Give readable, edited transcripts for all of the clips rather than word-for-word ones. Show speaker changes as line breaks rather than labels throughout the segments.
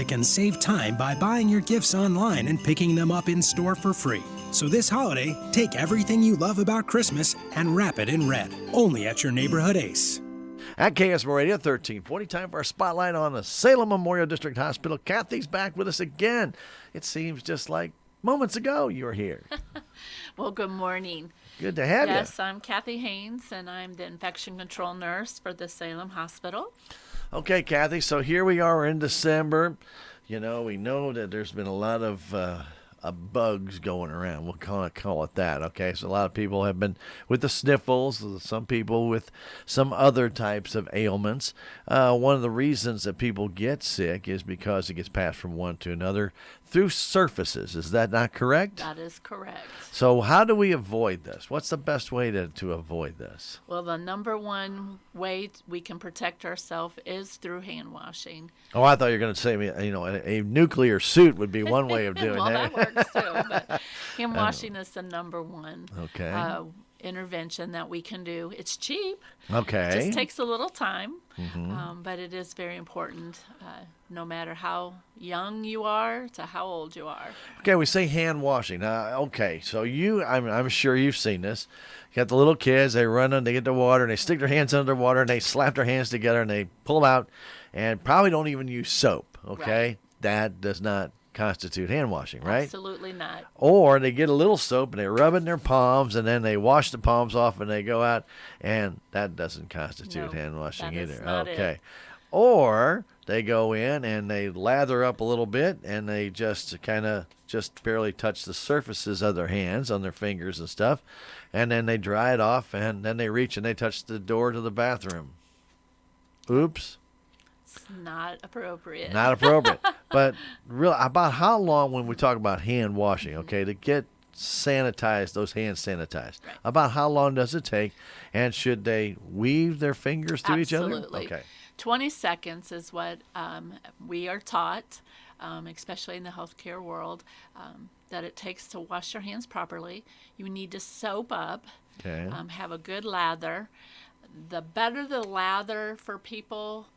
Click and save time by buying your gifts online and picking them up in store for free. So this holiday, take everything you love about Christmas and wrap it in red. Only at your neighborhood Ace.
At KSMO Radio 1340, time for our spotlight on the Salem Memorial District Hospital. Kathy's back with us again. It seems just like moments ago you were here.
Well, good morning.
Good to have you.
Yes, I'm Cathy Haines, and I'm the infection control nurse for the Salem Hospital.
Okay, Cathy, so here we are in December. You know, we know that there's been a lot of bugs going around. We'll call it that, okay? So a lot of people have been with the sniffles, some people with some other types of ailments. One of the reasons that people get sick is because it gets passed from one to another through surfaces. Is that not correct?
That is correct.
So how do we avoid this? What's the best way to avoid this?
Well, the number one way we can protect ourselves is through hand washing.
Oh, I thought you were going to say, a nuclear suit would be one way of doing
well,
that.
that works too, but hand washing is the number one intervention that we can do. It's cheap.
Okay.
It just takes a little time, but it is very important, no matter how young you are to how old you are.
Okay, we say hand washing. Okay, so I'm sure you've seen this. You got the little kids, they run in, they get the water, and they stick their hands under water, and they slap their hands together, and they pull them out, and probably don't even use soap, okay?
Right.
That does not constitute hand washing, right?
Absolutely not.
Or they get a little soap, and they rub it in their palms, and then they wash the palms off, and they go out, and that doesn't constitute hand washing
that
either.
is not
Okay.
it.
Or they go in and they lather up a little bit and they just barely touch the surfaces of their hands on their fingers and stuff. And then they dry it off and then they reach and they touch the door to the bathroom. Oops.
It's not appropriate.
Not appropriate. But about how long when we talk about hand washing, okay, to get sanitized, those hands sanitized,
Right.
about how long does it take? And should they weave their fingers through each other?
Absolutely.
Okay.
20 seconds is what we are taught, especially in the healthcare world, that it takes to wash your hands properly. You need to soap up,
Okay.
have a good lather. The better the lather for people,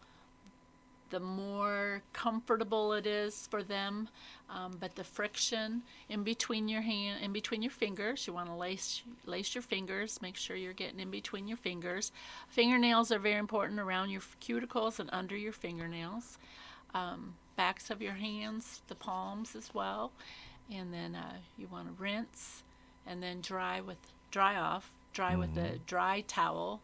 the more comfortable it is for them. But the friction in between your fingers, you want to lace your fingers. Make sure you're getting in between your fingers. Fingernails are very important around your cuticles and under your fingernails. Backs of your hands, the palms as well. And then you want to rinse and then dry with a dry towel.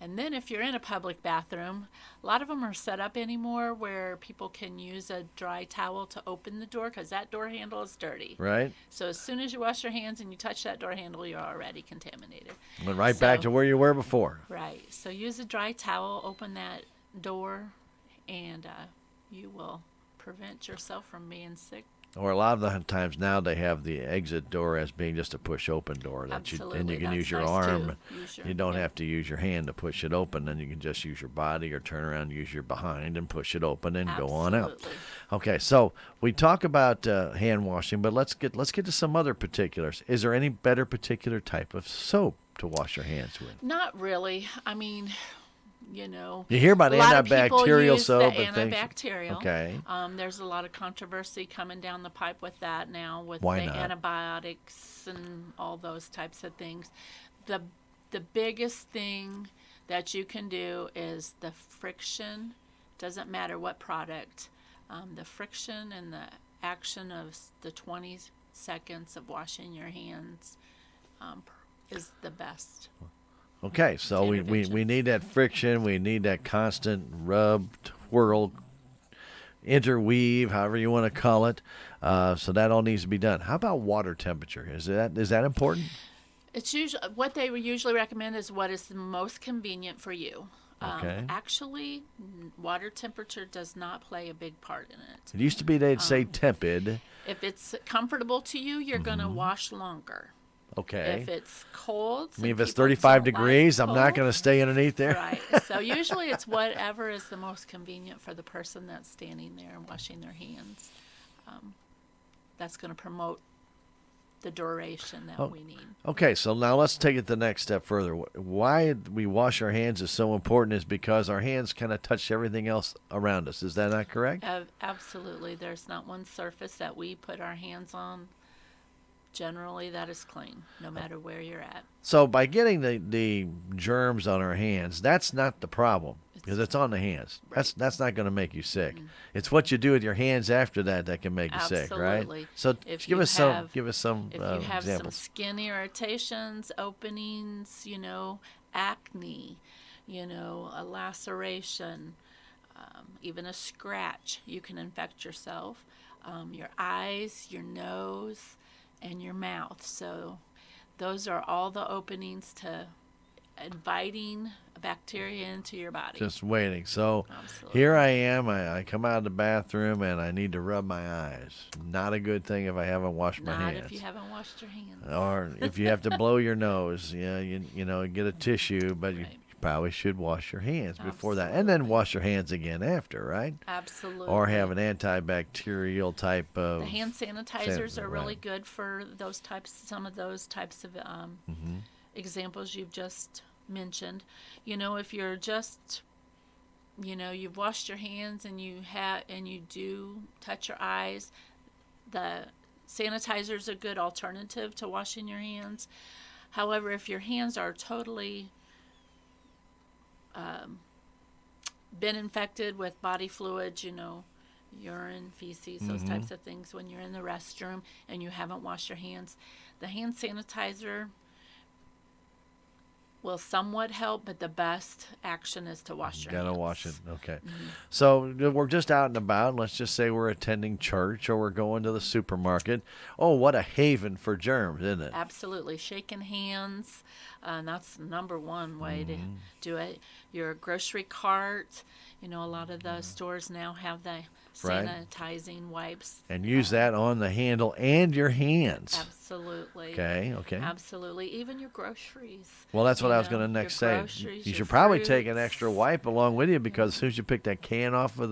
And then if you're in a public bathroom, a lot of them are set up anymore where people can use a dry towel to open the door because that door handle is dirty.
Right.
So as soon as you wash your hands and you touch that door handle, you're already contaminated.
Went right back to where you were before.
Right. So use a dry towel, open that door, and you will prevent yourself from being sick.
Or a lot of the times now they have the exit door as being just a push open door and you can
That's
use your
nice
arm.
too.
You don't have to use your hand to push it open. Then you can just use your body or turn around, use your behind and push it open and go on out.
Absolutely.
Okay, so we talk about hand washing, but let's get to some other particulars. Is there any better particular type of soap to wash your hands with?
Not really. I mean, you
hear about
a lot of people
antibacterial
use
soap
the
and things.
antibacterial.
Okay.
There's a lot of controversy coming down the pipe with that now, with
Why
the
not?
antibiotics and all those types of things. The biggest thing that you can do is the friction. Doesn't matter what product. The friction and the action of the 20 seconds of washing your hands is the best.
Okay, so we need that friction. We need that constant rub, twirl, interweave, however you want to call it. So that all needs to be done. How about water temperature? Is that important?
It's usually what they usually recommend is what is the most convenient for you.
Okay.
Actually, water temperature does not play a big part in it.
It used to be they'd say tepid.
If it's comfortable to you, you're going to wash longer.
Okay.
If it's cold,
I mean, if it's 35 degrees, I'm not going to stay underneath there.
Right. So usually it's whatever is the most convenient for the person that's standing there and washing their hands. That's going to promote the duration that we need.
Okay, so now let's take it the next step further. Why we wash our hands is so important is because our hands kind of touch everything else around us. Is that not correct?
Absolutely. There's not one surface that we put our hands on generally that is clean, no matter where you're at.
So by getting the germs on our hands, that's not the problem because it's on the hands.
Right.
That's not going to make you sick. It's what you do with your hands after that can make you sick, right?
Absolutely.
So
If
give
you
us some
have- If you have some
examples.
skin irritations, openings, acne, a laceration, even a scratch, you can infect yourself. Your eyes, your nose, and your mouth. So those are all the openings to inviting bacteria into your body.
Just waiting. So
Absolutely.
here I am. I come out of the bathroom and I need to rub my eyes. Not a good thing if I haven't washed my
Not
hands.
if you haven't washed your hands.
Or if you have to blow your nose, get a tissue, but you
Right.
probably should wash your hands before that, and then wash your hands again after, right?
Absolutely.
Or have an antibacterial type of.
The hand sanitizers are really
right.
good for some of those types of examples you've just mentioned. If you're just, you've washed your hands and you do touch your eyes, the sanitizer is a good alternative to washing your hands. However, if your hands are totally been infected with body fluids, urine, feces, those types of things, when you're in the restroom and you haven't washed your hands, the hand sanitizer will somewhat help, but the best action is to wash your hands.
Gotta wash it. Okay. So we're just out and about. Let's just say we're attending church or we're going to the supermarket. Oh, what a haven for germs, isn't it?
Absolutely. Shaking hands, that's the number one way to do it. Your grocery cart, a lot of the stores now have the
Right.
sanitizing wipes.
And use that on the handle and your hands.
Absolutely.
Okay.
Absolutely. Even your groceries.
Well, that's what I was
You
going to
know,
next
your
say.
groceries,
You
your
should probably take an
fruits.
extra wipe along with you because as soon as you pick that can off of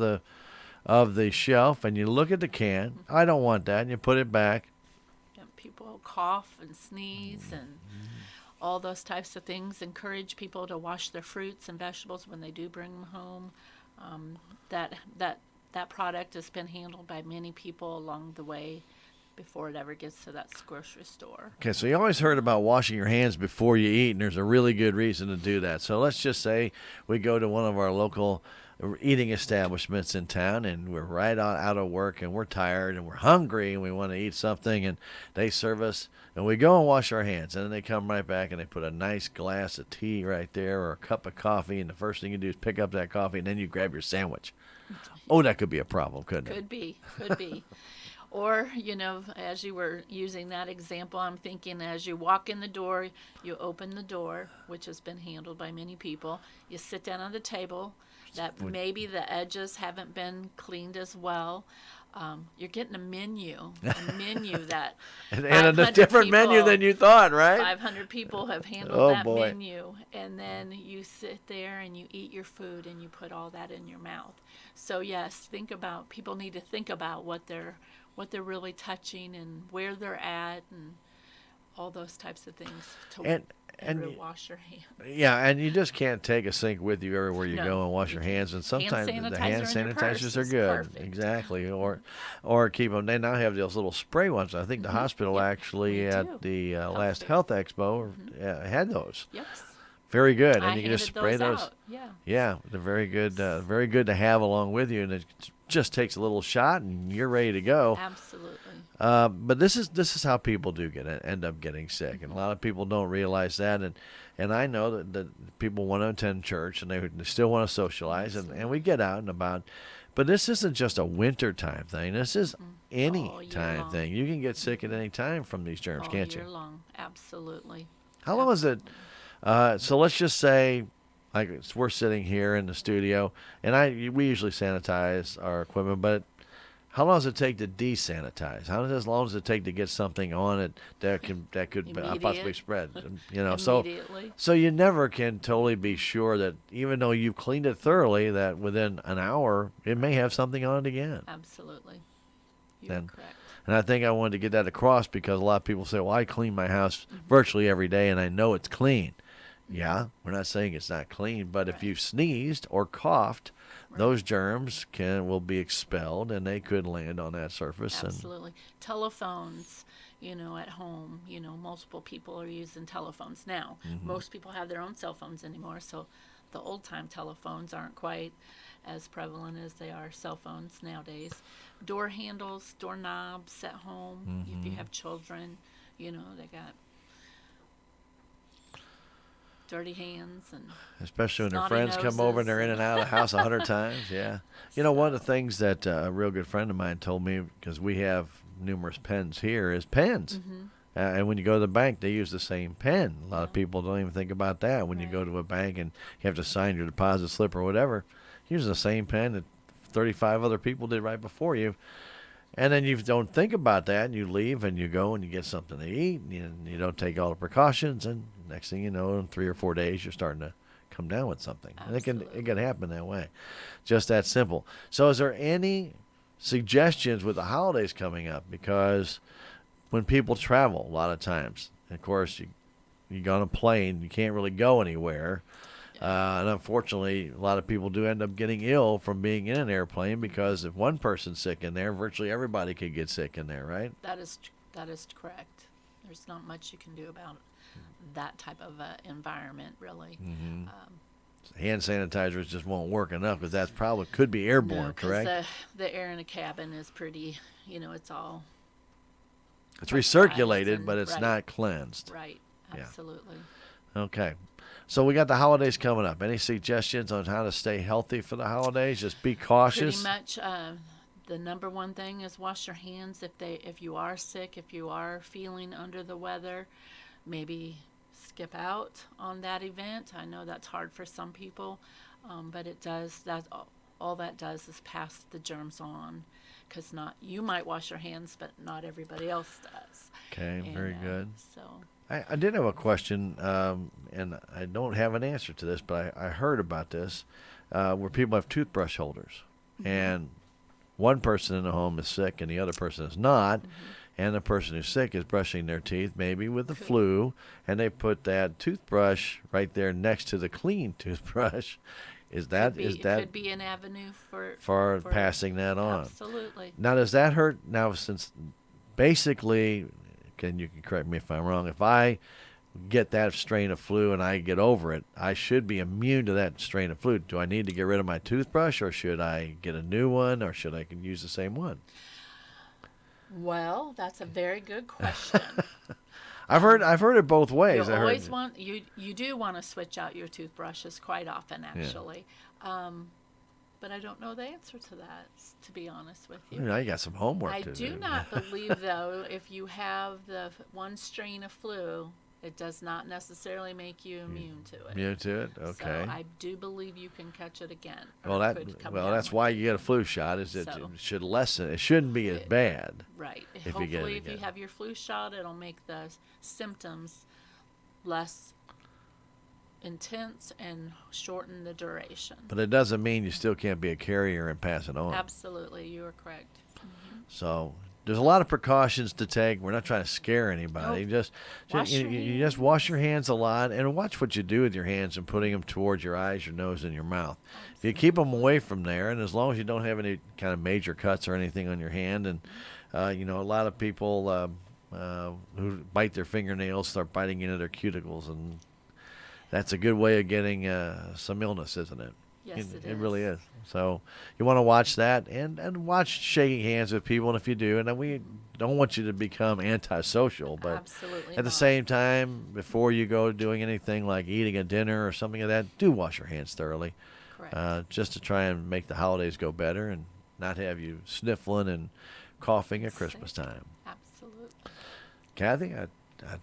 the shelf and you look at the can, I don't want that, and you put it back.
People cough and sneeze and all those types of things. Encourage people to wash their fruits and vegetables when they do bring them home. That product has been handled by many people along the way before it ever gets to that grocery store.
Okay, so you always heard about washing your hands before you eat, and there's a really good reason to do that. So let's just say we go to one of our local eating establishments in town, and we're right out of work, and we're tired, and we're hungry, and we want to eat something, and they serve us, and we go and wash our hands, and then they come right back, and they put a nice glass of tea right there or a cup of coffee, and the first thing you do is pick up that coffee, and then you grab your sandwich. Oh, that could be a problem, couldn't it?
Could be. Or, as you were using that example, I'm thinking as you walk in the door, you open the door, which has been handled by many people. You sit down on the table that maybe the edges haven't been cleaned as well. You're getting a menu that
And a
500
different menu
people-
than you thought, right?
500 people have handled
Oh,
that
boy.
menu, and then you sit there and you eat your food and you put all that in your mouth. So yes, people need to think about what they're really touching and where they're at and all those types of things to wash your hands.
Yeah, and you just can't take a sink with you everywhere you
No,
go and wash
you
your
can't.
hands. And sometimes the
sanitizer
hand
in your purse
sanitizers are
is
good.
perfect.
Exactly. Or keep them. They now have those little spray ones. I think the hospital actually
we
at
do.
the last Health Expo had those.
Yes.
Very good. And
I
you can just
handed
spray those.
out. Yeah.
Yeah, they're very good. Very good to have along with you, and it just takes a little shot, and you're ready to go.
Absolutely.
But this is how people do end up getting sick, and a lot of people don't realize that. And I know that people want to attend church and they still want to socialize, and we get out and about. But this isn't just a winter time thing. This is any
All year
time
long.
thing. You can get sick at any time from these germs,
All
can't
year
you?
long. Absolutely.
How long is it? So let's just say, like we're sitting here in the studio, and we usually sanitize our equipment, but how long does it take to desanitize? How long does it take to get something on it that could possibly
Immediate.
spread?
Immediately.
So you never can totally be sure that even though you've cleaned it thoroughly, that within an hour it may have something on it again.
Absolutely. You're
And
correct.
and I think I wanted to get that across because a lot of people say, well, I clean my house virtually every day and I know it's clean. Yeah, we're not saying it's not clean, but if
Right.
you've sneezed or coughed,
Right.
those germs will be expelled and they could land on that surface.
Absolutely. Telephones, at home, multiple people are using telephones now. Most people have their own cell phones anymore, so the old time telephones aren't quite as prevalent as they are cell phones nowadays. Door handles, doorknobs at home, if you have children, they got dirty hands and
especially when their
snotty
friends come over and
noses
they're in and out of the house 100 times. Yeah. One of the things that a real good friend of mine told me, because we have numerous pens here, is pens. And when you go to the bank, they use the same pen. A lot of people don't even think about that. When you go to a bank and you have to sign your deposit slip or whatever, use the same pen that 35 other people did right before you. And then you don't think about that, and you leave and you go and you get something to eat, and you don't take all the precautions, and next thing you know, in 3 or 4 days, you're starting to come down with something.
Absolutely.
And it can happen that way. Just that simple. So is there any suggestions with the holidays coming up? Because when people travel, a lot of times, of course, you go on a plane, you can't really go anywhere. And unfortunately, a lot of people do end up getting ill from being in an airplane because if one person's sick in there, virtually everybody could get sick in there, right?
that is correct. There's not much you can do about that type of environment, really.
Hand sanitizers just won't work enough because that's probably could be airborne,
No, 'cause
correct?
the air in a cabin is pretty, it's all
It's
pressurized
recirculated,
and-
but it's
right.
not cleansed.
right.
Yeah.
Absolutely.
Okay. So we got the holidays coming up. Any suggestions on how to stay healthy for the holidays? Just be cautious.
Pretty much, the number one thing is wash your hands if you are sick, if you are feeling under the weather. Maybe skip out on that event. I know that's hard for some people, but it does. All that does is pass the germs on, because you might wash your hands, but not everybody else does.
Okay,
And,
very good.
So
I did have a question, and I don't have an answer to this, but I heard about this, where people have toothbrush holders, and one person in the home is sick and the other person is not, and the person who's sick is brushing their teeth, maybe with the flu, and they put that toothbrush right there next to the clean toothbrush. It
could be an avenue
for passing that on?
Absolutely.
Now, does that hurt? Now, since basically, you can correct me if I'm wrong, if I get that strain of flu and I get over it, I should be immune to that strain of flu. Do I need to get rid of my toothbrush, or should I get a new one, or should I use the same one?
Well, that's a very good question.
I've heard it both ways.
You always you do want to switch out your toothbrushes quite often, actually. But I don't know the answer to that, to be honest with you.
Now you got some homework
I
to
do not believe, though, if you have the one strain of flu, it does not necessarily make you immune to it.
Immune to it? Okay.
So I do believe you can catch it again.
Well, that's why you get a flu shot. Is it
So-
should lessen? It shouldn't be as bad.
Right.
If you
Hopefully,
get it
if you
again.
have your flu shot, it'll make the symptoms less intense and shorten the duration.
But it doesn't mean you still can't be a carrier and pass it on.
Absolutely, you are correct.
So there's a lot of precautions to take. We're not trying to scare anybody.
Nope.
Just
Wash your
you just wash your hands a lot and watch what you do with your hands and putting them towards your eyes, your nose, and your mouth. If you keep them away from there, and as long as you don't have any kind of major cuts or anything on your hand, and a lot of people who bite their fingernails start biting into their cuticles, and that's a good way of getting some illness, isn't it?
Yes, it
It
is.
really is. So you want to watch that and watch shaking hands with people. And if you do, and we don't want you to become antisocial, but
Absolutely
at the
not.
same time, before you go doing anything like eating a dinner or something like that, do wash your hands thoroughly,
Correct.
just to try and make the holidays go better and not have you sniffling and coughing at Christmas time.
Absolutely.
Kathy, I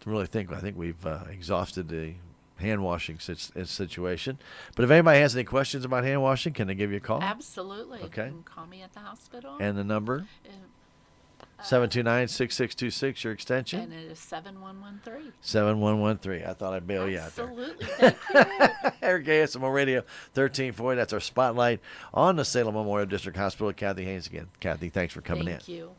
really think we've exhausted the hand washing situation. But if anybody has any questions about hand washing, can they give you a call?
Absolutely.
Okay.
You can call me at the hospital.
And the number? 729-6626, your extension.
And it is 7113.
7113. I thought I'd bail you out there.
Absolutely. Thank you.
Eric KSMO Radio 1340. That's our spotlight on the Salem Memorial District Hospital. Cathy Haines again. Cathy, thanks for coming in.
Thank you.